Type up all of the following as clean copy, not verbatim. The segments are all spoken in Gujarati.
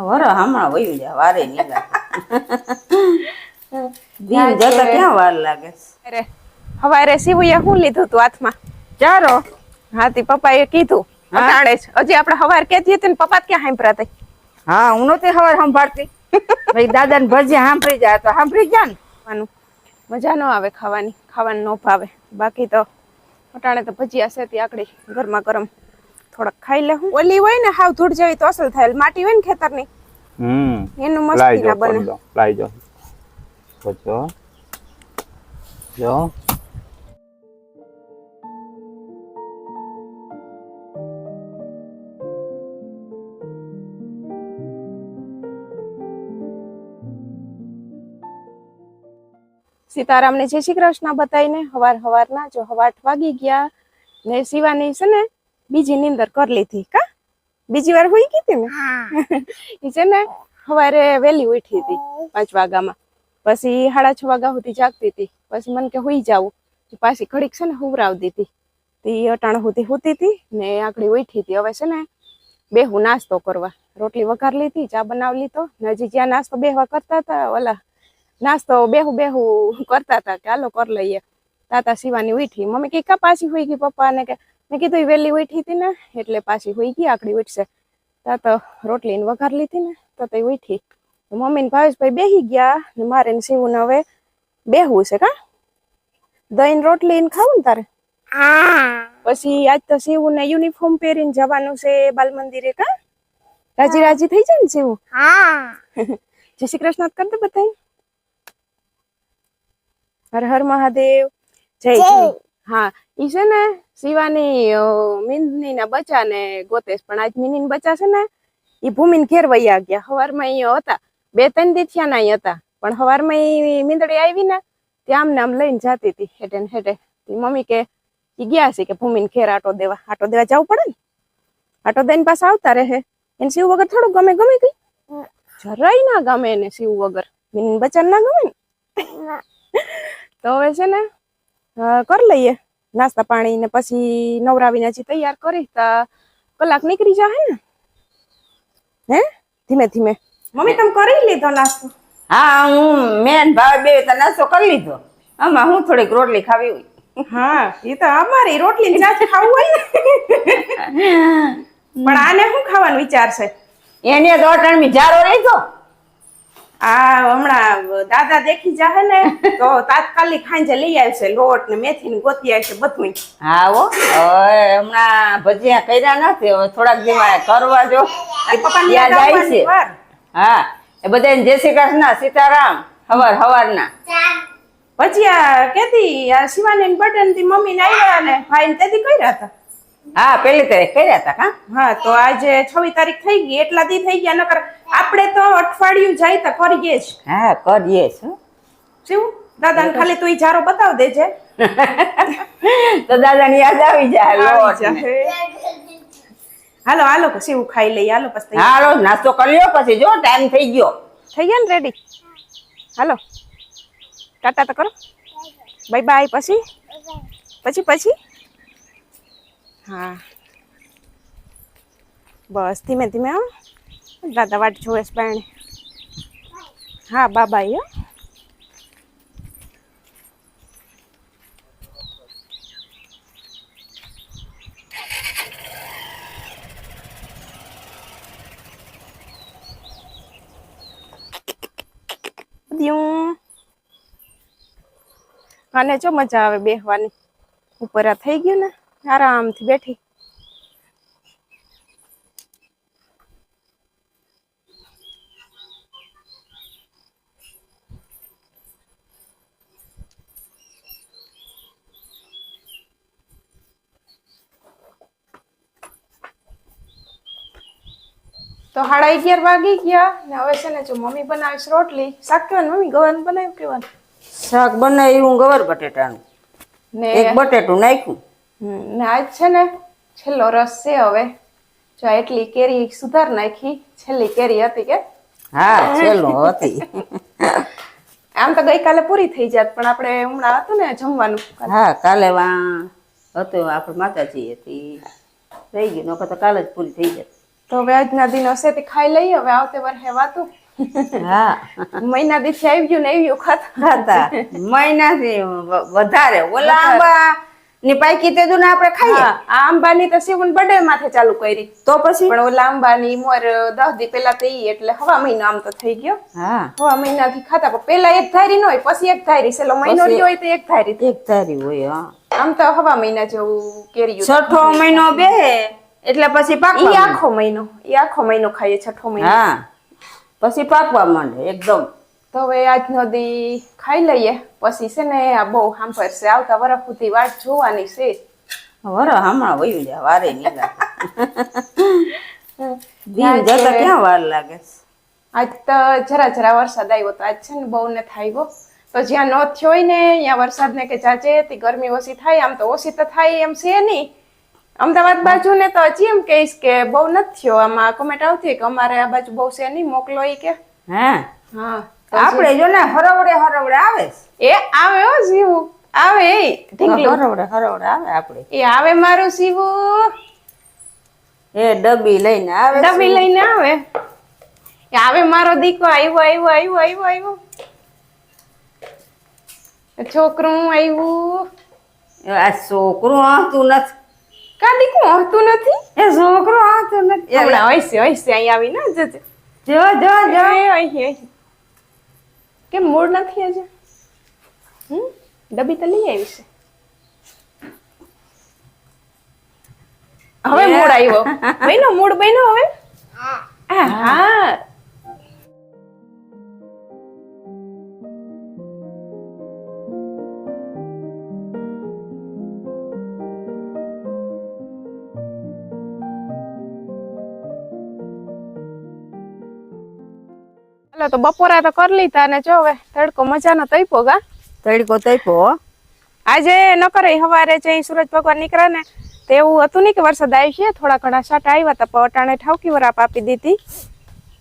વર હમણાં વયું જાય વારે નહીં લાગે દિન જતા ક્યાં વાર લાગે અરે હવારે શિવુએ શું લીધું તું હાથમાં ચારો હાથી પપ્પાએ કીધું અટાણે જ હજી આપણે હવાર કેતી હતી ને પપ્પા ક્યાં સાંભળ્યા હતા હા હું નહોતી સવાર સંભાળતી ભાઈ દાદા ને ભજીયા સાંભળી જાય તો સાંભળી ગયા ને ખાવાનું મજા ન આવે ખાવાની ખાવાનું ન ભાવે બાકી તો અટાણે તો ભજીયા છે તે આકડી ગરમા ગરમ થોડાક ખાઈ લે હું ઓલી હોય ને હાવ ધૂળ જેવી તો અસલ થાય માટી હોય ને ખેતરની એનું મસ્તી ના બને લાઈ જો જો સીતારામને જય શ્રી કૃષ્ણ બતાવીને હવારના જો 8 વાગી ગયા ને શિવાની છે ને બીજી નીંદર કરી લીધી કા બીજી વાર હોઈ ગઈ હતી ને એ છે ને સવારે વહેલી ઉઠી હતી 5 વાગ્યામાં પછી 6:30 વાગ્યા સુધી જાગતી હતી પછી મને કે હોઈ જાવું પાછી ઘડીક છે ને હુવરાવતી હતી તે અટાણ સુધી હોતી હતી ને આકડી ઉઠી હતી હવે છે ને બેહુ નાસ્તો કરવા રોટલી વઘાર લીધી ચા બનાવી લીધો ને હજી જ્યાં નાસ્તો બેહવા કરતા હતા ઓલા નાસ્તો બેહુ કરતા હતા કે હાલો કરી લઈએ તાતા શિવાની ઉઠી મમ્મી કઈ કા પાછી હોઈ ગઈ પપ્પા ને કે મેં કીધું વહેલી ઉઠી હતી ને એટલે પાછી હોઈ ગઈ આકડી ઉઠશે તાતો રોટલી ને વઘાર લીધી ને તો તે ઉઠી મમ્મી ને ભાવેશભાઈ બેહી ગયા ને મારે ને શિવું ને હવે બેહવું છે કા દહીં રોટલી ને ખાવું ને તારે પછી આજ તો શિવું ને યુનિફોર્મ પહેરીને જવાનું છે બાલ મંદિરે કા રાજી થઈ જાય ને શિવું જય શ્રી કૃષ્ણ કર દે બધાય હર હર મહાદેવ જય હા ઈ છે ને શિવાની મીંદની ના બચ્ચા ને ગોતેશ પણ આજ મીની બચ્ચા છે ને ઈ ભૂમિને ઘેર વૈયા ગયા સવારમાં અહીંયા હતા 2-3 દી થયા ના હતા પણ સવારમાં ઈ મીંદડી આવી ને ત્યાં આમ લઈને જાતી હતી હેઠે ને હેઠે મમ્મી કે ઈ ગયા છે કે ભૂમિને ઘેર આટો દેવા જવું પડે ને આટો દઈને પાછા આવતા રહે એને શિવ વગર થોડું ગમે ગઈ જરાય ના ગમે એને શિવ વગર મીની બચ્ચા ના ગમે ને તો હવે છે ને કરી લઈએ નાસ્તા પાણી ને પછી નવરાવીને હજી તૈયાર કરી તા કલાક નીકળી જાય ને હે ધીમે ધીમે મમ્મી તમે કરી લીધો નાસ્તો હા હું મેન ભાવે બે તો નાસ્તો કરી લીધો આમાં હું થોડીક રોટલી ખાવી હોય હા એ તો અમારી રોટલી ને ચાચ ખાવું હોય ને પણ આને શું ખાવાનો વિચાર છે એને તો અટાણમી જારો લીધો આ હમણાં દાદા દેખી જાહે ને તો તાત્કાલિક ખાંજે લઈ આવશે લોટ ને મેથી ને ગોતી આવશે બધું હા હો હવે હમણાં ભજીયા કર્યા નથી હવે થોડાક દિવસ કરવા જો યાદ આવી છે હા એ બધાને જય શ્રી કૃષ્ણ સીતારામ હવારના ભજીયા કેતી શિવાની બટન થી મમ્મી ને આવ્યા ને ભાઈ ને તેથી કર્યા હતા હા પેલી તારીખ કર્યા હતા કા હા તો આજે 26 તારીખ થઈ ગઈ એટલા દી થઈ ગયા નકર આપણે તો અઠવાડિયું જાય તો કરીએ જ હા કરીએ શું શું દાદાને ખાલી તું જારો બતાવ દેજે તો દાદાને યાદ આવી જાય લોટ હાલો પછી ખાઈ લઈએ હાલો પછી હાલો નાસ્તો કરી લ્યો પછી જો ટાઈમ થઈ ગયો થઈ ગયા ને રેડી હાલો ટાટા તો કરો બાય બાય પછી હા બસ ધીમે ધીમે હા દાદા વાટ જોવે છે બાયણે હા બાબાઈ હો અને જો મજા આવે બેહવાની ઉપર આ થઈ ગયું ને આરામથી બેઠી તો 11:30 વાગી ગયા ને હવે છે ને જો મમ્મી બનાવીશ રોટલી શાક કેવાનું મમ્મી ગવાનું બનાવ્યું કેવાનું શાક બનાવ્યું ગવાર બટેટાનું ને એક બટેટું નાખ્યું ને આજ છે ને છેલ્લો રસ છે હવે જો એટલી કેરી સુધાર નાખી છેલ્લી કેરી હતી કે હા છેલ્લું હતી આમ તો ગઈકાલે પૂરી થઈ જાત પણ આપણે હમણાં હતું ને જમવાનું હા કાલે હતું આપણે માતાજી હતી રહી ગઈ નકર તો કાલે જ પૂરી થઈ જાય તો હવે આજના દિન હશે તે ખાઈ લઈએ. હવે આવતે વર્ષે વાતું હા મહિના દીથી આવી ગયું ને આવ્યું ખાતા મહિનાથી વધારે ઓલા આંબા ની પાકી તે ને આપણે ખાઈએ. હા, આ આંબાની તો સીવન બર્થડે માથે ચાલુ કરી. તો પછી પણ ઓલા આંબાની મોર 10 દી પેલા તો ઈ એટલે હવા મહિનો આમ તો થઈ ગયો. હા હવા મહિનાથી ખાતા પણ પેલા એક ધારી ન હોય, પછી એક ધારી સેલો મહિનો રહ્યો હોય તો એક ધારી. એક તારી હોય. હા આમ તો હવા મહિના જેવું કેરી છઠ્ઠો મહિનો બેહે એટલે પછી પાકવા ઈ આખો મહિનો ખાઈએ છઠ્ઠો મહિનો. હા પછી પાકવા માંડે એકદમ. તો હવે આજનો દી ખાઈ લઈએ પછી છે ને આ બહુ સાંભળશે. આવતા વરસ સુધી વાટ જોવાની છે. હમણાં વયું જાય વારે નહીં લાગે. દિન જતા ક્યાં વાર લાગે. આજ તો જરા વરસાદ આવ્યો તો આજ છે ને બહુ ને થાય. તો જ્યાં ન થયો હોય ને ત્યાં વરસાદ ને કે જાજે તે ગરમી ઓછી થાય. આમ તો ઓછી તો થાય એમ છે નહીં. અમદાવાદ બાજુ ને તો હજી એમ કહીશ કે બહુ નથી થયો. આમાં કોમેન્ટ આવતી કે અમારે આ બાજુ બહુ છે નહીં, મોકલો ઈ કે. હા હા આપણે જો ને હરવડે આવે એ આવે હો સીવું આવે. એ ઢીંગલું હરવડે આવે આપણે. એ આવે મારું સીવું. એ ડબ્બી લઈને આવે. ડબ્બી લઈને આવે. એ આવે મારો દીકો. આવ્યો છોકરું આવ્યું. આ છોકરું આવતું નથી. કા દીકું આવતું નથી. એ છોકરું આવતું નથી. હમણાં હશે અહીં આવી ને જજે. જો અહીં કેમ મૂડ નથી આજે? ડબ્બી તો લઈ આવી છે. હવે મૂડ આવ્યો. મૂડ બન્યો હવે. હા તો બપોરા તો કરી લીધા ને જો હવે તડકો મજાનો તૈપો ગા. તડકો તૈપો આજે ન કરે હવારે જઈ સૂરજ ભગવાન નીકળ્યા ને તો એવું હતું નહીં કે વરસાદ આવી છે. થોડા ઘણા સાટા આવ્યા હતા પણ અટાણે ઠાવકી વરાપ આપી દીધી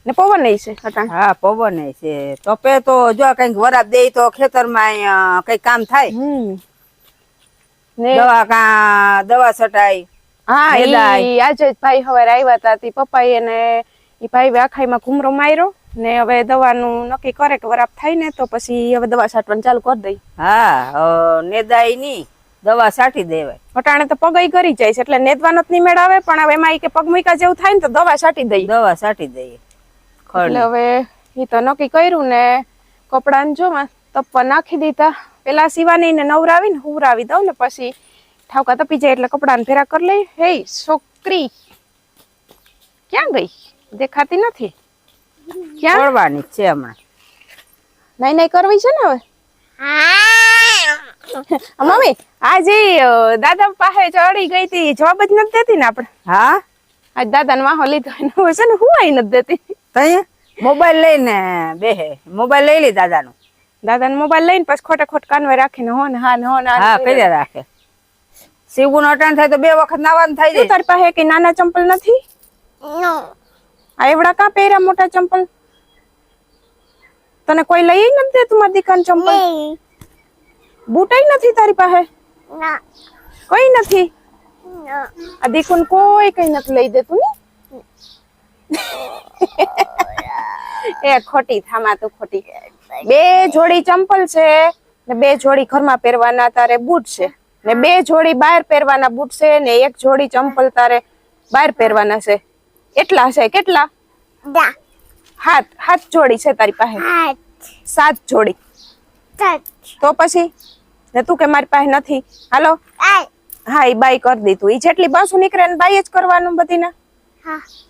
ને પવન નહીં છે અટાણે. હા પવન છે. તપે તો જો કઈક વરાપ દે તો ખેતરમાં કઈ કામ થાય. દવા છટાય. હા આજે ભાઈ હવારે આવ્યા હતા. પપ્પા એને ઈ ભાઈ આખાઈમાં ઘુમરો માર્યો ને હવે દવાનું નક્કી કરે કે વરાપ થાય ને તો પછી હવે દવા છાંટવાનું ચાલુ કરી દઈ. હા નેદાય ની દવા છાંટી દેવાય. અટાણે તો પગઈ કરી જાય છે એટલે નેદવાનો જ નહીં મેળાવે. પણ હવે એમાં કે પગ મૂકા જેવું થાય ને તો દવા છાંટી દઈએ. એટલે હવે ઈ તો નક્કી કર્યું ને કપડાને જોમાં તપવા નાખી દીધા. પેલા સિવાની ને નવરાવીને હુવરાવી દઉં ને પછી ઠાવકા તપી જાય એટલે કપડાને ભેરા કરી લઈ. હે છોકરી ક્યાં ગઈ? દેખાતી નથી. ક્યાં કરવાની છે હમણાં? નહીં કરવી છે ને હવે. મમ્મી આજે દાદા પાસે ચડી ગઈ હતી, જવાબ જ નથી દેતી ને આપણે. હા આજ દાદાને વાહો લીધો છે ને હું આઈ નથી દેતી. તઈ મોબાઈલ લઈને બેહે. મોબાઈલ લઈ લી દાદાનો. દાદાને મોબાઈલ લઈને પછી ખોટે ખોટ કાનવે રાખીને હો ને હા કર્યા રાખે. સીવું નો અટાણ થાય તો 2 વખત નાવાનું થાય જાય. તારી પાસે કઈ નાના ચંપલ નથી? આ એવડા કા પહેર્યા મોટા ચંપલ? તને કોઈ લઈ નથી દેતું મારી દીકરાને ચંપલ? બૂટાઈ નથી તારી પાસે? કોઈ નથી? આ દીકુન કોઈ કઈ નથી લઈ દેતું ને? એ ખોટી થામા તું ખોટી. 2 જોડી ચંપલ છે ને 2 જોડી ઘરમાં પહેરવાના તારે બૂટ છે ને 2 જોડી બહાર પહેરવાના બૂટ છે ને 1 જોડી ચંપલ તારે બહાર પહેરવાના છે. એટલા છે. કેટલા? 7 જોડી છે તારી પાસે? 7 જોડી. તો પછી ને તું કે મારી પાસે નથી. હાલો હા એ બાય કરી દીધું. ઈ જેટલી બાસુ નીકળે ને બાય જ કરવાનું બધી ને.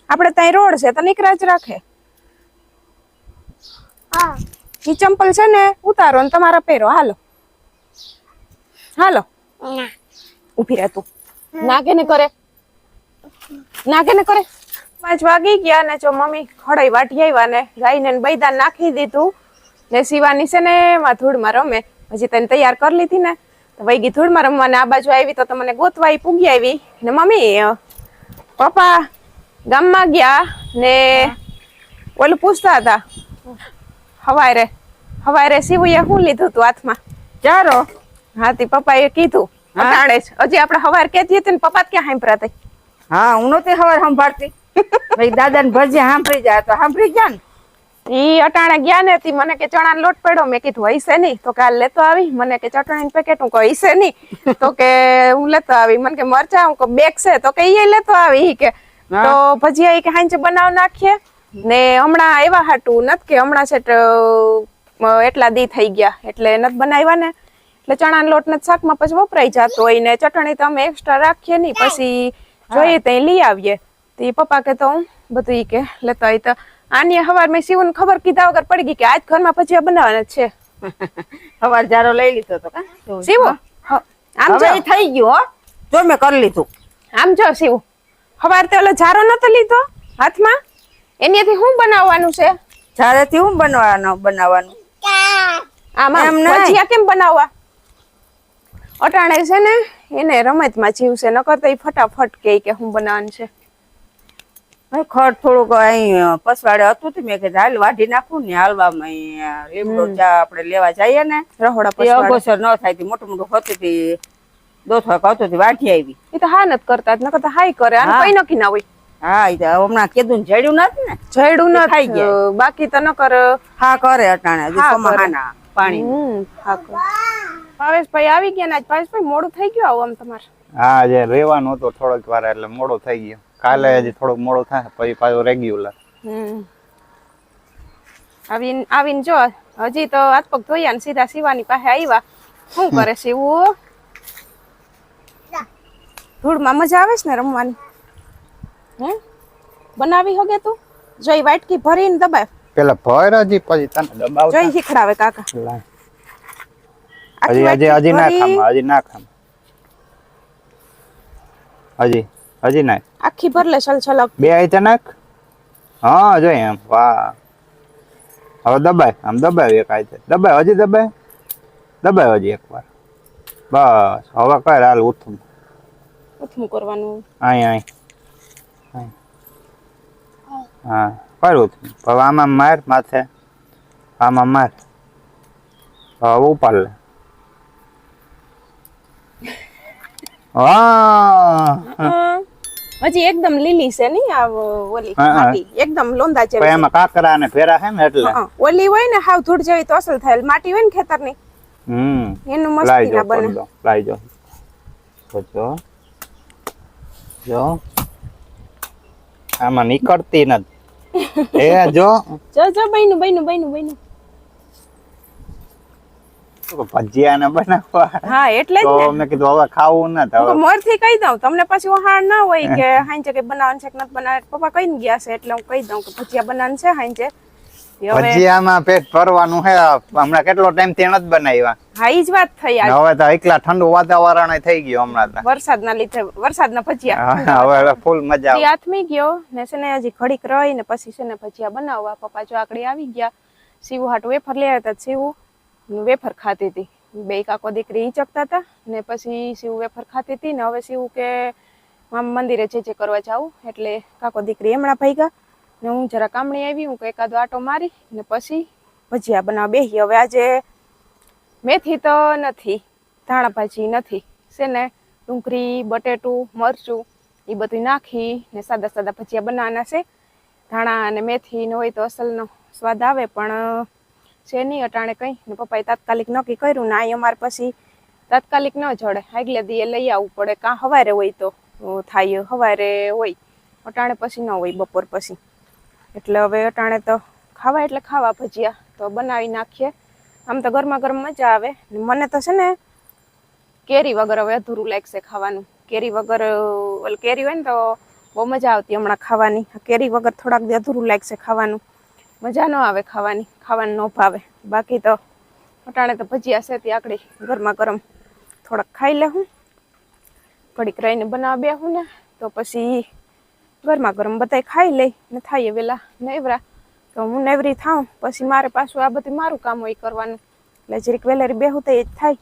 આપણે ત્યાં રોડ છે તો નીકળ્યા જ રાખે. ઈ ચંપલ છે ને ઉતારો ને તમારા પહેરો. હાલો ઉભી રહે તું. નાગે ને કરે 5 વાગી ગયા ને જો મમ્મી ખડાઈ વાટી આવ્યા ને ગાયને બૈદાન નાખી દીધું ને શિવાની છે ને એમાં ધૂળમાં રમે. હજી તને તૈયાર કરી લીધી ને તો વૈગી ધૂળમાં રમવા ને આ બાજુ આવી તો મને ગોતવાઈ પૂગી આવી ને મમ્મી પપ્પા ગામમાં ગયા ને ઓલું પૂછતા હતા હવારે શિવુએ શું લીધું તું હાથમાં? ચારો. હા તે પપ્પાએ કીધું અટાણે જ. હજી આપણે હવાર કેતી હતી ને પપ્પા ક્યાં સાંભળ્યા હતા? હા હું નહોતી હવાર સંભાળતી. ભાઈ દાદા ને ભજીયા સાંભળી જાય તો સાંભળી ગયા ને. ઈ અટાણે ગયા ને તી મને કે ચણા લોટ પડ્યો, મેં કીધું હઈશે નહીં, તો કાલ લેતો આવી. મને કે ચટણી પેકેટ, હું કહું હઈશે નહીં, તો કે હું લેતો આવી. મને કે મરચા, હું કહું બેગ છે, તો કે ઈ લેતો આવી. ઈ કે તો ભજીયા ઈ કે હાંજે બનાવ નાખીએ ને હમણાં એવા હાટું નત કે હમણાં છે એટલા દી થઈ ગયા એટલે નત બનાવ્યા ને, એટલે ચણા લોટ ને શાકમાં પછી વપરાઈ જતો હોય ને ચટણી તો અમે એક્સ્ટ્રા રાખીએ નહીં, પછી જોઈએ તો લઈ આવીએ. તો પપ્પા કે તો હું બધું ઈ કે લેતા હોય. તો આની હવાર મેં શિવને ખબર કીધા વગર પડી ગઈ કે આજ ઘરમાં ભજીયા બનાવવાના છે. હવાર જારો લઈ લીધો તો કા શિવ આમ હવે ઈ થઈ ગયું હો, જો મેં કરી લીધું. આમ જો શિવ હવાર તે ઓલો જારો નતો લીધો હાથમાં, એનીથી શું બનાવવાનું છે? જારેથી હું બનાવવાનું આમાં ભજીયા કેમ બનાવવા? અટાણે છે ને એને રમતમાં જીવશે, નકર તો ઈ ફટાફટ કે હું બનાવવાનું છે. ખડ થોડુંક અહીં પસવાડે હતું તો મેં કીધું હાલ વાઢી નાખું ને હાલવામાં લીમડો ચા આપણે લેવા જઈએ ને રહોડા અગોસર ન થાય મોટું મોટું હોતી હતી દોથવા કહતું વાઢી આવી. એ તો હા નથી કરતા, નકર તો હાઈ કરે, આને કઈ નક્કી ના હોય. હા ઈ હમણાં કીધું જડ્યું નથી ને, જડ્યું ન ખાઈ ગયા, બાકી તો ન કર હા કરે અટાણે હાના પાણી હા કરે. ભાવેશભાઈ આવી ગયા ને આજ ભાવેશભાઈ મોડું થઈ ગયું આવું આમ તમારે? હા જે રેવાનું હતું થોડોક વાર એટલે મોડું થઈ ગયું. કાલે હજી થોડુંક મોડું થાય પછી પાછું રેગ્યુલર. આવીને જો હજી તો હાથ પગ ધોયા ને સીધા શિવાની પાસે આવ્યા. શું કરે શિવું? ધૂળમાં મજા આવે છે ને રમવાની? હે બનાવી હોગે તું? જોઈ વાટકી ભરીને દબાવ પેલા ભર હજી પછી તને દબાવ જોઈ શીખડાવે કાકા. હજી ના ખામ, હજી ના ખામ, હજી નાખ. આખી ભર લે છલછલક. બે આઈ નાખ. હા જોઈ એમ. વાહ હવે દબાય, આમ દબાવ એક આઈ દબાય, હજી દબાય, દબાય હજી એકવાર. બસ હવે કર હાલ ઉથમ કરવાનું. આય હા કર ઉથમ. હવે આમાં માર માથે, આમાં માર. હવે ઉપર લે. હજી એકદમ લીલી છે ની આ ઓલી માટી એકદમ લોંદા જેવી. એમાં કાકરા ને ફેરા છે ને એટલે ઓલી હોય ને હાવ ધૂળ જેવી તો અસલ થાય, માટી હોય ને ખેતરની એનું મસ્તી ના બને. લાઈ જો જો જો આમાં નીકળતી નથી. એ જો જો બઈનું ભજીયા ને બનાવવા. હા એટલે જ તો મેં કીધું હવે ખાવું ન તો મોર થી કહી દઉં તમને, પછી વહાણ ના હોય કે હાંજે કે બનાવવાનું છે કે નથી બનાવે. પપ્પા કહીને ગયા છે એટલે હું કહી દઉં કે ભજીયા બનાવવાનું છે હાંજે. ભજીયામાં પેટ ભરવાનું છે. હમણાં કેટલો ટાઈમ થી નથી બનાવ્યા. હા ઈ જ વાત થઈ. હવે તો એકલા ઠંડુ વાતાવરણ થઈ ગયું હમણાં તો વરસાદના લીધે, વરસાદના ભજીયા હવે ફૂલ મજા આવે. હાથમી ગયો ને છે ને હજી ઘડીક રહી ને પછી છે ને ભજીયા બનાવવા. પપ્પા જો આકડી આવી ગયા. શિવ હાટુ વેફર લઈ આવ્યા હતા. શિવ વેફર ખાતી હતી, બે કાકો દીકરી હિંચકતા હતા ને પછી શિવ વેફર ખાતી હતી ને હવે શિવ કે મંદિરે જે કરવા જાવું એટલે કાકો દીકરી એમણા ભાગ્યા ને હું જરા કામણી આવી. હું એકાદો આટો મારી ને પછી ભજીયા બનાવવા બેસી. હવે આજે મેથી તો નથી, ધાણા ભાજી નથી, છે ને ડુંગળી બટેટું મરચું એ બધું નાખી ને સાદા સાદા ભજીયા બનાવવાના છે. ધાણા અને મેથી ન હોય તો અસલનો સ્વાદ આવે પણ છે નહીં અટાણે કઈ ને. પપ્પાએ તાત્કાલિક નક્કી કર્યું ને અહીં અમારે પછી તાત્કાલિક ન જડે, આગલે દી લઈ આવવું પડે. કાં હવારે હોય તો થાય, હવારે હોય અટાણે પછી ન હોય બપોર પછી. એટલે હવે અટાણે તો ખાવા એટલે ખાવા ભજીયા તો બનાવી નાખીએ. આમ તો ગરમા ગરમ મજા આવે. મને તો છે ને કેરી વગર હવે અધૂરું લાગશે ખાવાનું. કેરી વગર કેરી હોય ને તો બહુ મજા આવતી હમણાં ખાવાની. કેરી વગર થોડાક દી અધૂરું લાગશે ખાવાનું, મજા ન આવે ખાવાની, ખાવાનું ન ભાવે. બાકી તો અટાણે તો ભજીયા છે તે આકડી ગરમા ગરમ થોડાક ખાઈ લેવું. ઘડીક રહીને બનાવવા બેહું ને તો પછી ગરમા ગરમ બધાય ખાઈ લઈ ને થાય વેલા નેવરા. તો હું નેવરી થાઉં પછી મારે પાછું આ બધું મારું કામ હોય કરવાનું એટલે જરીક વેલેરી બેહું તો એ જ થાય.